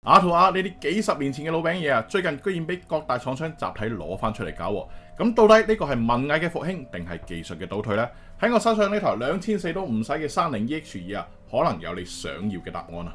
R2R 呢啲幾十年前嘅老餅嘢啊，最近居然俾各大廠商集體攞翻出嚟搞喎。咁到底呢個係文藝嘅復興定係技術嘅倒退呢？喺我手上呢台2400都唔使嘅30 EX2 啊，可能有你想要嘅答案啊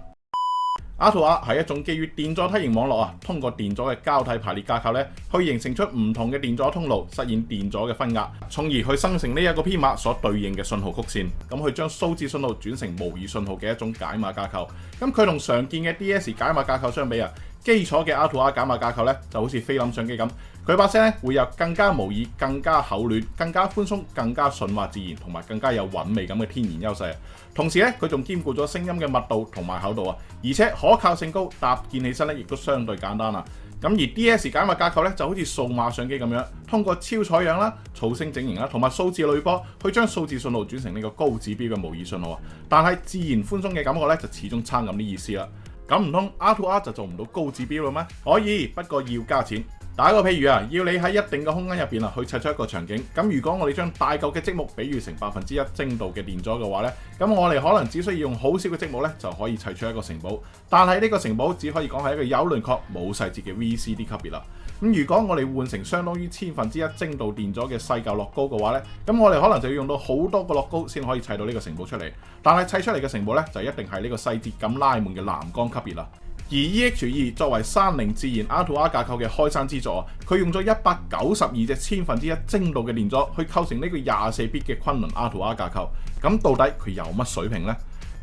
！R2R 係一種基於電阻梯形網絡啊，通過電阻嘅交替排列架構咧，去形成出唔同嘅電阻通路，實現電阻嘅分壓，從而去生成呢一個編碼所對應嘅信號曲線，咁去將數字信號轉成模擬信號嘅一種解碼架構。咁佢同常見嘅 DS 解碼架構相比啊，基礎嘅 R2R 解碼架構咧就好似菲林相機咁，佢把聲咧會有更加模擬、更加厚暖、更加寬鬆、更加順滑自然同埋更加有韻味咁嘅天然優勢。同時咧，佢仲兼顧咗聲音嘅密度同埋厚度啊，而且可靠性高，搭建起身咧亦都相對簡單啦。咁而 DS 解碼架構咧就好似數碼相機咁樣，通過超採樣啦、噪聲整形啦同埋數字濾波，去將數字信號轉成呢個高指標嘅模擬信號啊。但係自然寬鬆嘅感覺咧就始終差咁啲意思啦。咁唔通 R2R 就做唔到高指標啦咩？可以，不過要加錢。打個譬如啊，要你喺一定嘅空間入邊啊，去砌出一個場景。咁如果我哋將大嚿嘅積木比喻成1%精度嘅電阻嘅話呢，咁我哋可能只需要用好少嘅積木呢，就可以砌出一個城堡。但係呢個城堡只可以講係一個有輪廓冇細節嘅 VCD 級別啦。咁如果我哋換成相當於1/1000精度電阻嘅細嚿樂高嘅話呢，咁我哋可能就要用到好多個樂高先可以砌到呢個城堡出嚟。但係砌出嚟嘅城堡呢，就一定係呢個細節感拉滿嘅藍光級別啦。而 EX2 作為30自然 R2R 架構嘅開山之作，佢用咗192隻1/1000精度嘅電阻去構成呢個24bit 嘅昆侖 R2R 架構。咁到底佢有乜水平呢？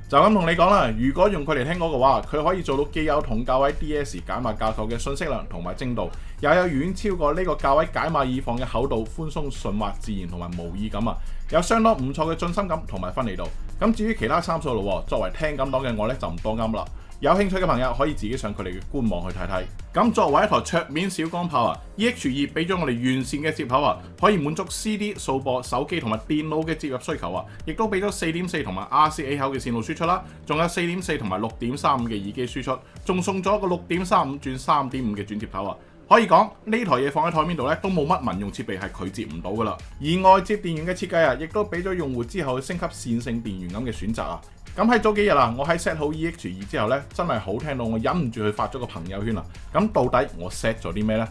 就咁同你講啦，如果用佢嚟聽歌嘅話，佢可以做到既有同價位 DS 解碼架構嘅信息量同埋精度，又有遠超過呢個價位解碼以放嘅厚度、寬鬆、順滑、自然同埋無意感啊，有相當唔錯嘅進深感同埋分離度。咁至於其他參數咯，作為聽感黨嘅我呢，就唔多啱啦。有興趣嘅朋友可以自己上佢哋嘅官網去睇睇。咁作為一台桌面小光炮啊 ，EX2 俾咗我哋完善嘅接口啊，可以滿足 CD、數播、手機同埋電腦嘅接入需求啊，亦都俾咗4.4同埋 RCA 口嘅線路輸出啦，仲有4.4同埋6.35嘅耳機輸出，仲送咗個6.35轉3.5嘅轉接頭啊。可以講呢台嘢放喺台面度咧，都冇乜民用設備係佢接唔到噶啦。而外接電源嘅設計啊，亦都俾咗用戶之後升級線性電源咁嘅選擇啊。咁喺早幾日啊，我喺 set 好 EX2 之後咧，真係好聽到我忍唔住去發咗個朋友圈啊。咁到底我 set 咗啲咩呢？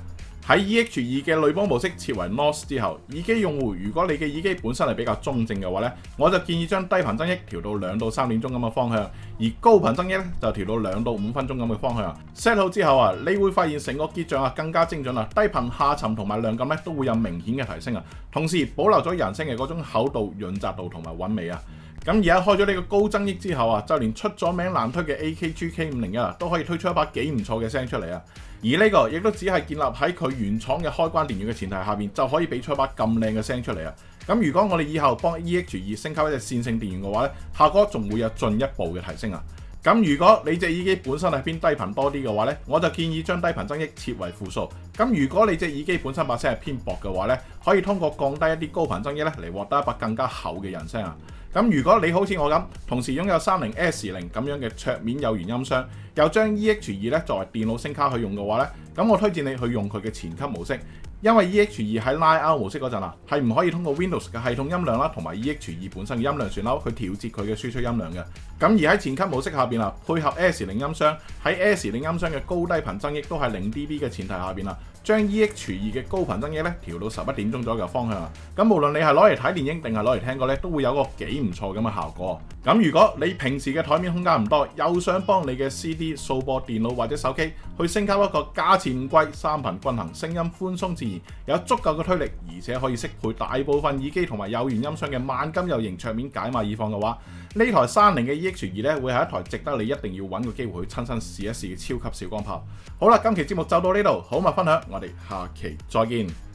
喺 EX2 嘅濾波模式設為 NOS 之後，耳機用戶如果你嘅耳機本身係比較中正嘅話呢，我就建議將低頻增益調到2到3點鐘咁嘅方向，而高頻增益咧就調到2到5分鐘咁嘅方向。set 好之後啊，你會發現成個結像啊更加精準啊，低頻下沉同埋亮感咧都會有明顯嘅提升啊，同時保留咗人聲嘅嗰種厚度、潤澤度同埋韻味啊。咁而家開咗呢個高增益之後啊，就連出咗名難推嘅 AKG K501啊，都可以推出一把幾唔錯嘅聲出嚟啊！而呢個亦都只係建立喺佢原廠嘅開關電源嘅前提下邊，就可以俾出一把咁靚嘅聲出嚟啊！咁如果我哋以後幫 EX2 升級一隻線性電源嘅話咧，效果仲會有進一步嘅提升啊！咁如果你隻耳機本身係偏低頻多啲嘅話咧，我就建議將低頻增益設為負數。咁如果你隻耳機本身把聲係偏薄嘅話咧，可以通過降低一啲高頻增益咧嚟獲得一把更加厚嘅人聲啊！咁如果你好似我咁，同時擁有30 S0咁樣嘅桌面有源音箱，又將 EX2 咧作為電腦聲卡去用嘅話咧，咁我推薦你去用佢嘅前級模式，因為 EX2 喺 Line Out 模式嗰陣啊，係唔可以通過 Windows 嘅系統音量啦，同埋 EX2 本身嘅音量旋鈕去調節佢嘅輸出音量嘅。咁而喺前級模式下邊啊，配合 S0 音箱，喺 S0 音箱嘅高低頻增益都係0dB 嘅前提下邊啊，將 EX2 嘅高頻增益咧調到11點鐘左右嘅方向啊。咁無論你係攞嚟睇電影定係攞嚟聽歌咧，都會有個幾唔錯咁嘅效果。咁如果你平時嘅台面空間唔多，又想幫你嘅 CD、數播、電腦或者手機去升級一個價錢唔貴、3頻均衡、聲音寬鬆自然、有足夠嘅推力，而且可以適配大部分耳機同埋有源音箱嘅萬金油型桌面解碼耳放嘅話，呢台30嘅 EX2 咧會係一台值得你一定要揾個機會去親身試一試嘅超級小光炮。好啦，今期節目就到呢度，好物分享，我哋下期再見。